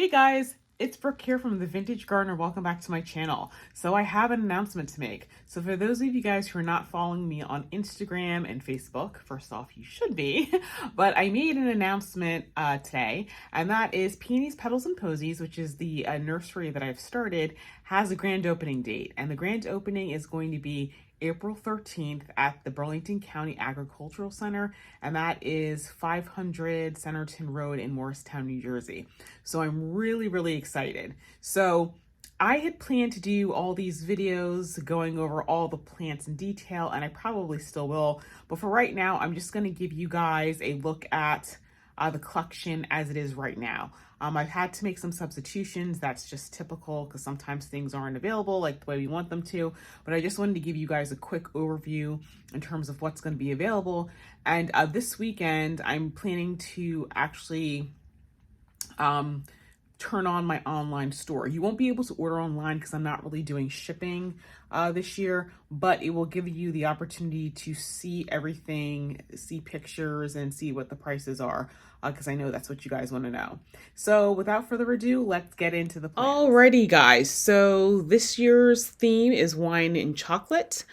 Hey guys, it's Brooke here from The Vintage Gardener. Welcome back to my channel. So I have an announcement to make. So for those of you guys who are not following me on Instagram and Facebook, first off, you should be, but I made an announcement today, and that is Peonies, Petals, and Posies, which is the nursery that I've started, has a grand opening date. And the grand opening is going to be April 13th at the Burlington County Agricultural Center, and that is 500 Centerton Road in Morristown, New Jersey. So I'm really excited. So I had planned to do all these videos going over all the plants in detail, and I probably still will. But for right now, I'm just going to give you guys a look at the collection as it is right now. I've had to make some substitutions. That's just typical because sometimes things aren't available like the way we want them to. But I just wanted to give you guys a quick overview in terms of what's going to be available. And this weekend, I'm planning to actually turn on my online store. You won't be able to order online because I'm not really doing shipping this year, but it will give you the opportunity to see everything, see pictures, and see what the prices are, because I know that's what you guys want to know. So without further ado, let's get into the plan. Alrighty guys, so this year's theme is wine and chocolate,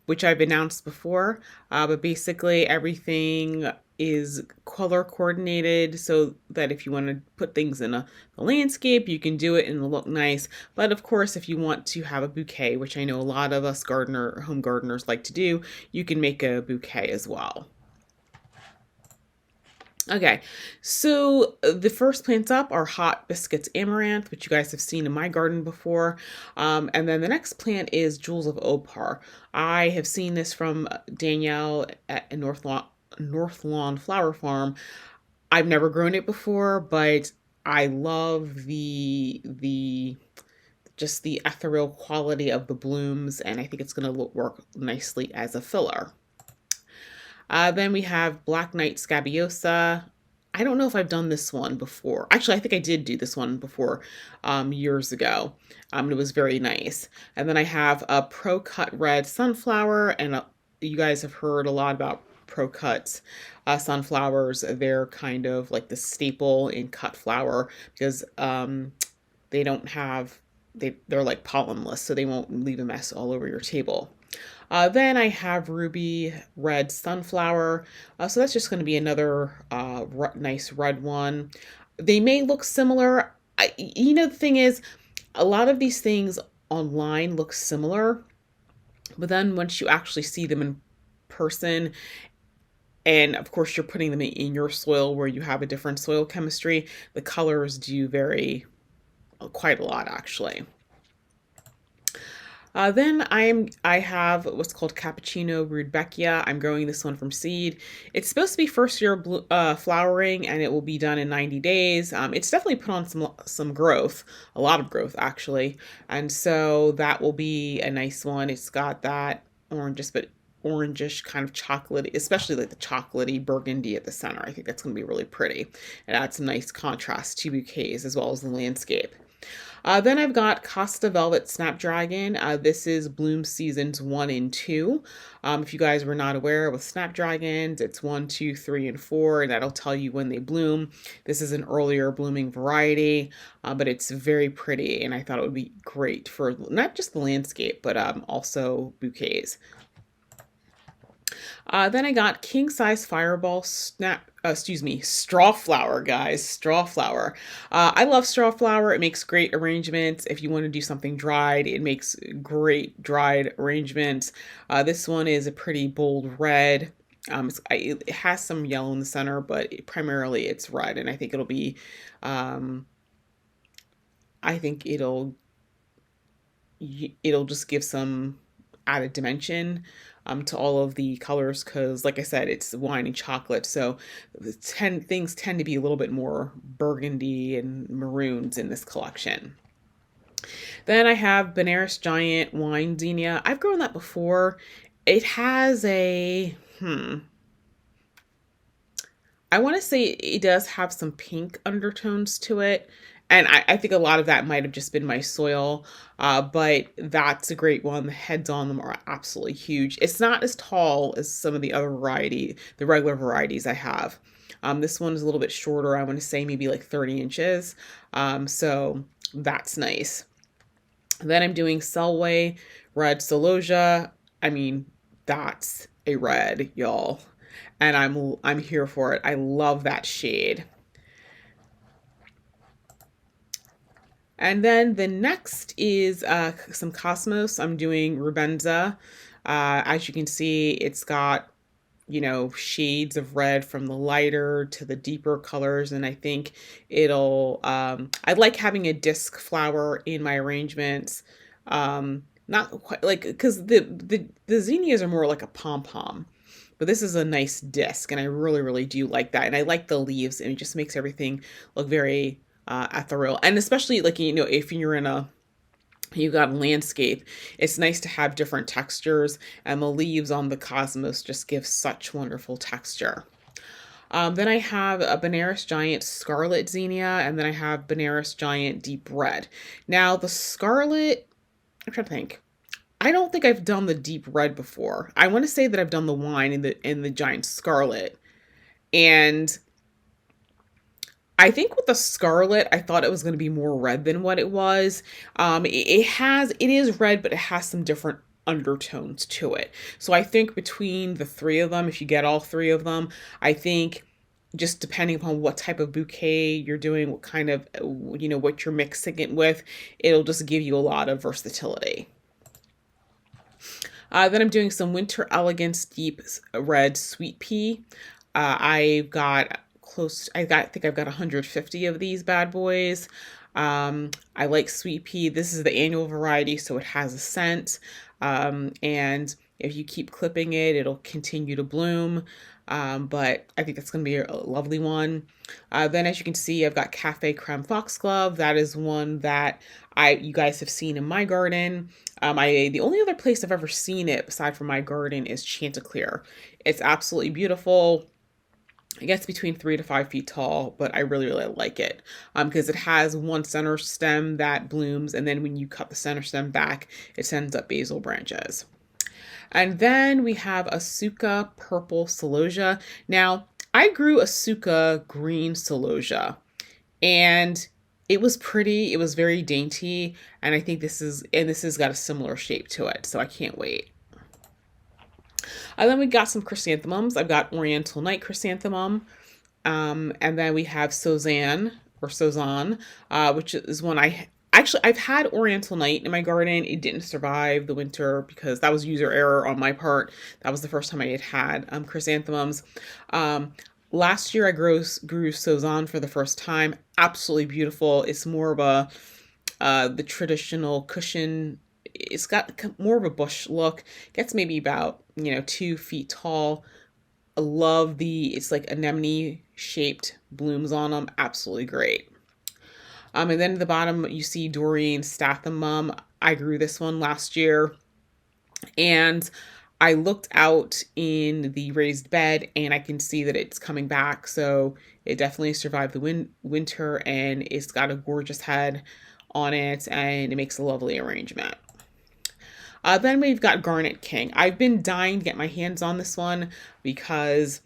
which I've announced before, but basically everything is color coordinated so that if you want to put things in a landscape, you can do it and it'll look nice. But of course, if you want to have a bouquet, which I know a lot of us home gardeners like to do, you can make a bouquet as well. Okay, so the first plants up are Hot Biscuits Amaranth, which you guys have seen in my garden before. And then the next plant is Jewels of Opar. I have seen this from Danielle at North Lawn Flower Farm. I've never grown it before, but I love just the ethereal quality of the blooms, and I think it's going to work nicely as a filler. Then we have Black Knight Scabiosa. I don't know if I've done this one before. Actually, I think I did do this one before years ago. It was very nice. And then I have a Pro Cut Red Sunflower, and you guys have heard a lot about Pro Cut sunflowers. They're kind of like the staple in cut flower because they don't have, they're like pollenless, so they won't leave a mess all over your table. Then I have Ruby Red Sunflower. So that's just going to be another nice red one. They may look similar. The thing is, a lot of these things online look similar, but then once you actually see them in person, and of course you're putting them in your soil where you have a different soil chemistry, the colors do vary quite a lot actually. Then I have what's called Cappuccino Rudbeckia. I'm growing this one from seed. It's supposed to be first year flowering, and it will be done in 90 days. It's definitely put on some growth, a lot of growth actually, and so that will be a nice one. It's got that orangish kind of chocolate, especially like the chocolatey burgundy at the center. I think that's going to be really pretty. It adds some nice contrast to bouquets as well as the landscape. Then I've got Costa Velvet Snapdragon. This is bloom seasons 1 and 2. If you guys were not aware with snapdragons, it's 1, 2, 3, and 4, and that'll tell you when they bloom. This is an earlier blooming variety, but it's very pretty, and I thought it would be great for not just the landscape, but also bouquets. Then I got King Size Fireball Straw Flower, guys. Straw Flower. I love Straw Flower. It makes great arrangements. If you want to do something dried, it makes great dried arrangements. This one is a pretty bold red. It has some yellow in the center, but primarily it's red, and I think it'll be, it'll just give some added dimension to all of the colors, because like I said, it's wine and chocolate, so things tend to be a little bit more burgundy and maroons in this collection. Then I have Benares Giant Wine Zinnia. I've grown that before. It has a I want to say it does have some pink undertones to it. And I think a lot of that might have just been my soil, but that's a great one. The heads on them are absolutely huge. It's not as tall as some of the other the regular varieties I have. This one is a little bit shorter. I want to say maybe like 30 inches. So that's nice. Then I'm doing Selway Red Celosia. I mean, that's a red, y'all. And I'm here for it. I love that shade. And then the next is some Cosmos. I'm doing Rubenza. As you can see, it's got, you know, shades of red from the lighter to the deeper colors. And I think it'll, I like having a disc flower in my arrangements. Not quite like, because the zinnias are more like a pom-pom. But this is a nice disc, and I really, really do like that. And I like the leaves, and it just makes everything look very ethereal. And especially, like, you know, if you're in a, you've got a landscape, it's nice to have different textures, and the leaves on the Cosmos just give such wonderful texture. Then I have a Benares Giant Scarlet Zinnia, and then I have Benares Giant Deep Red. Now, the Scarlet, I'm trying to think. I don't think I've done the deep red before. I want to say that I've done the wine in the Giant Scarlet. And I think with the Scarlet, I thought it was going to be more red than what it was. It is red, but it has some different undertones to it. So I think between the three of them, if you get all three of them, I think just depending upon what type of bouquet you're doing, what kind of, you know, what you're mixing it with, it'll just give you a lot of versatility. Then I'm doing some Winter Elegance Deep Red Sweet Pea. I've got I think I've got 150 of these bad boys. I like Sweet Pea. This is the annual variety, so it has a scent. And if you keep clipping it, it'll continue to bloom. But I think that's going to be a lovely one. Then as you can see, I've got Cafe Creme Foxglove. That is one that you guys have seen in my garden. The only other place I've ever seen it aside from my garden is Chanticleer. It's absolutely beautiful. It gets between 3 to 5 feet tall, but I really, really like it because it has one center stem that blooms, and then when you cut the center stem back, it sends up basal branches. And then we have Asuka Purple Celosia. Now, I grew Asuka Green Celosia, and it was pretty. It was very dainty, and I think this has got a similar shape to it, so I can't wait. And then we got some chrysanthemums. I've got Oriental Night Chrysanthemum, and then we have Suzanne, which is one I've had Oriental Night in my garden. It didn't survive the winter because that was user error on my part. That was the first time I had chrysanthemums. Last year I grew Suzanne for the first time. Absolutely beautiful. It's more of the traditional cushion. It's got more of a bush look. Gets maybe about 2 feet tall. I love it's like anemone shaped blooms on them. Absolutely great. And then at the bottom you see Doreen Stathamum. I grew this one last year, and I looked out in the raised bed and I can see that it's coming back. So it definitely survived the winter, and it's got a gorgeous head on it, and it makes a lovely arrangement. Then we've got Garnet King. I've been dying to get my hands on this one because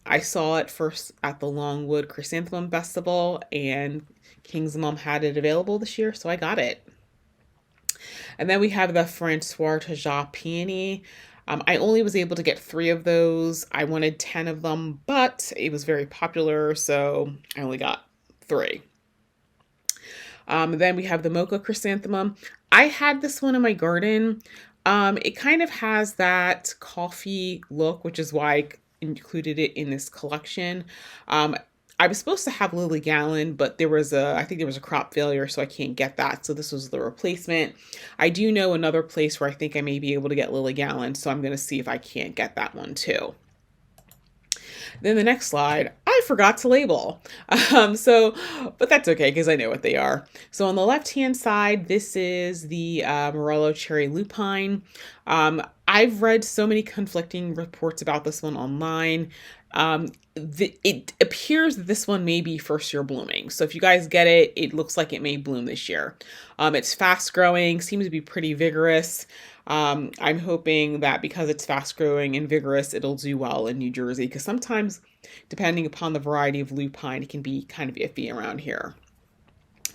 I saw it first at the Longwood Chrysanthemum Festival, and King's Mom had it available this year, so I got it. And then we have the Francois Tajat Peony. I only was able to get 3 of those. I wanted 10 of them, but it was very popular, so I only got 3. Then we have the Mocha Chrysanthemum. I had this one in my garden. It kind of has that coffee look, which is why I included it in this collection. I was supposed to have Lily Gallon, but I think there was a crop failure, so I can't get that. So this was the replacement. I do know another place where I think I may be able to get Lily Gallon, so I'm going to see if I can't get that one too. Then the next slide, I forgot to label. But that's okay because I know what they are. So on the left-hand side, this is the Morello Cherry Lupine. I've read so many conflicting reports about this one online. It appears that this one may be first year blooming. So if you guys get it, it looks like it may bloom this year. It's fast growing, seems to be pretty vigorous. I'm hoping that because it's fast growing and vigorous, it'll do well in New Jersey, because sometimes depending upon the variety of lupine, it can be kind of iffy around here.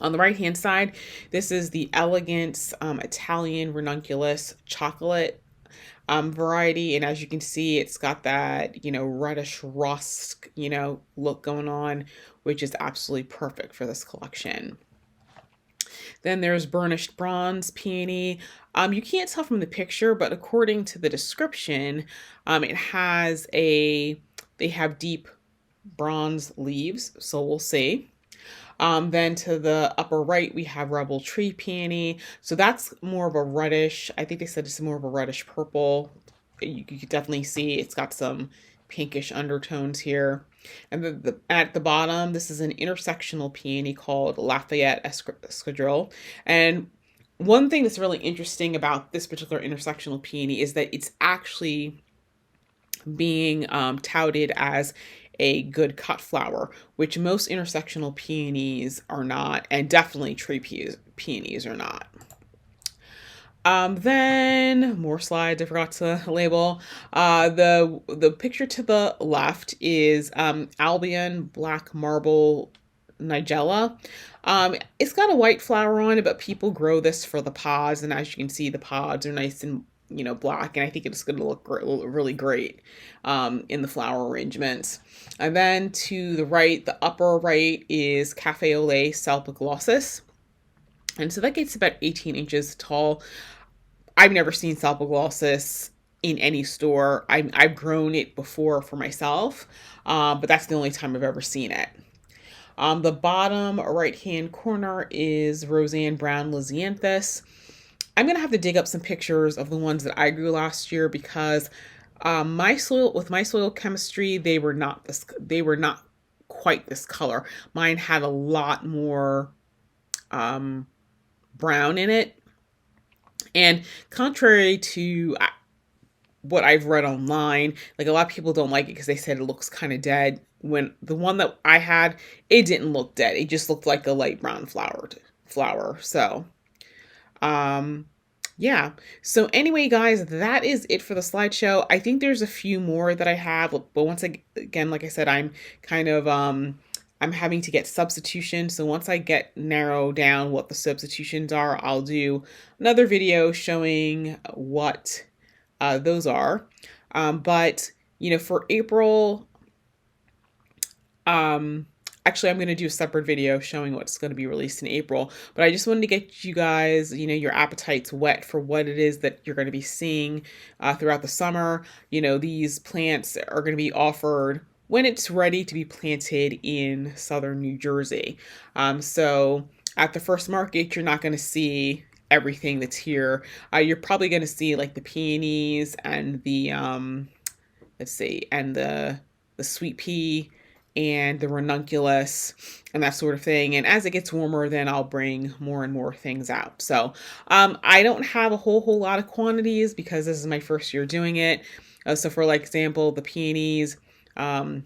On the right hand side, this is the Elegance Italian Ranunculus chocolate variety. And as you can see, it's got that, reddish rust, look going on, which is absolutely perfect for this collection. Then there's Burnished Bronze Peony. You can't tell from the picture, but according to the description, they have deep bronze leaves, so we'll see. Then to the upper right, we have Rebel Tree Peony. So that's more of a reddish, I think they said it's more of a reddish purple. You can definitely see it's got some pinkish undertones here. And at the bottom, this is an intersectional peony called Lafayette Escadrille. And one thing that's really interesting about this particular intersectional peony is that it's actually being touted as a good cut flower, which most intersectional peonies are not, and definitely tree peonies are not. Then more slides I forgot to label. The picture to the left is Albion Black Marble Nigella. It's got a white flower on it, but people grow this for the pods, and as you can see, the pods are nice and black, and I think it's going to look really great in the flower arrangements. And then to the right, the upper right, is Cafe au Lait Salpiglossis. And so that gets about 18 inches tall. I've never seen Salpiglossis in any store. I've grown it before for myself, but that's the only time I've ever seen it. The bottom right-hand corner is Roseanne Brown Lisianthus. I'm going to have to dig up some pictures of the ones that I grew last year because my soil chemistry, they were not quite this color. Mine had a lot more brown in it. And contrary to what I've read online, like a lot of people don't like it because they said it looks kind of dead. When the one that I had, it didn't look dead. It just looked like a light brown flower. So, yeah. So anyway, guys, that is it for the slideshow. I think there's a few more that I have, but once again, like I said, I'm kind of, I'm having to get substitutions. So once I get narrow down what the substitutions are, I'll do another video showing what those are. But, for April, actually, I'm going to do a separate video showing what's going to be released in April. But I just wanted to get you guys, your appetites wet for what it is that you're going to be seeing throughout the summer. These plants are going to be offered when it's ready to be planted in southern New Jersey. So at the first market, you're not going to see everything that's here. You're probably going to see like the peonies and the, and the sweet pea and the ranunculus and that sort of thing. And as it gets warmer, then I'll bring more and more things out. So I don't have a whole lot of quantities because this is my first year doing it. So for example, the peonies, I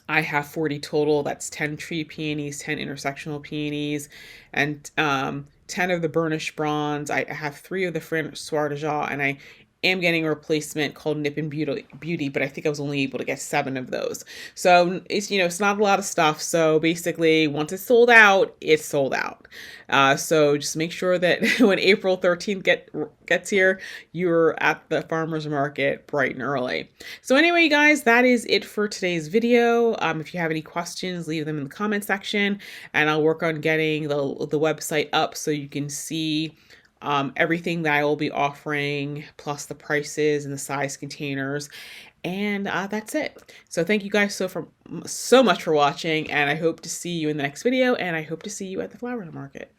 have 40 total. That's 10 tree peonies, 10 intersectional peonies, and 10 of the burnished bronze. I have 3 of the François de Jars, and I am getting a replacement called Nippon Beauty, but I think I was only able to get 7 of those. So it's, it's not a lot of stuff. So basically, once it's sold out, it's sold out. So just make sure that when April 13th gets here, you're at the farmer's market bright and early. So anyway, guys, that is it for today's video. If you have any questions, leave them in the comment section, and I'll work on getting the website up so you can see everything that I will be offering, plus the prices and the size containers. And that's it. So thank you guys so much for watching, and I hope to see you in the next video, and I hope to see you at the flower market.